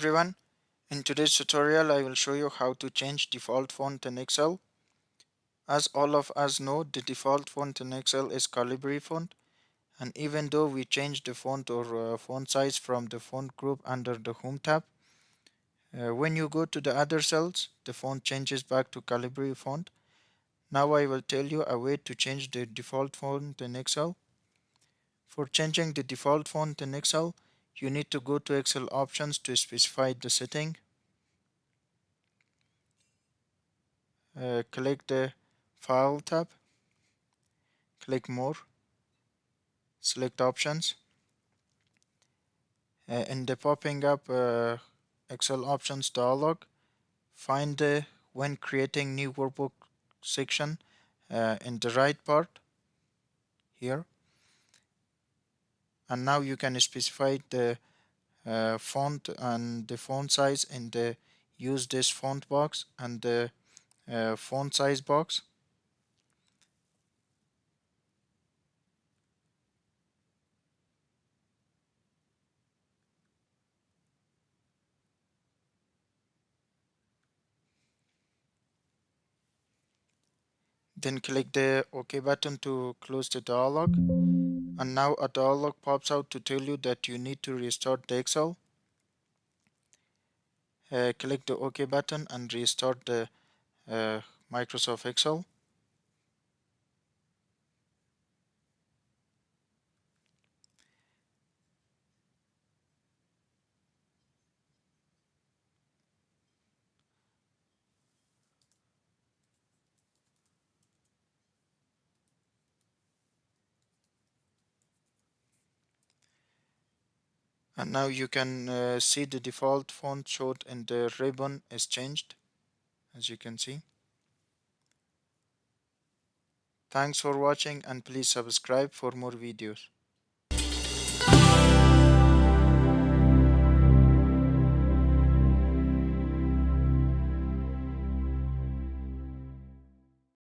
everyone, in today's tutorial I will show you how to change default font in Excel. As all of us know, the default font in Excel is Calibri font, and even though we change the font or font size from the font group under the Home tab, when you go to the other cells, the font changes back to Calibri font. Now I will tell you a way to change the default font in Excel. For changing the default font in Excel, you need to go to Excel options to specify the setting. Click the File tab, click More, select Options. In the popping up Excel Options dialog, find the When creating new workbook section in the right part here, and now you can specify the font and the font size in the Use this font box and the font size box. Then click the OK button to close the dialog, and now a dialog pops out to tell you that you need to restart the Excel. Click the OK button and restart the Microsoft Excel. And now you can see the default font showed in the ribbon is changed, as you can see. Thanks for watching, and please subscribe for more videos.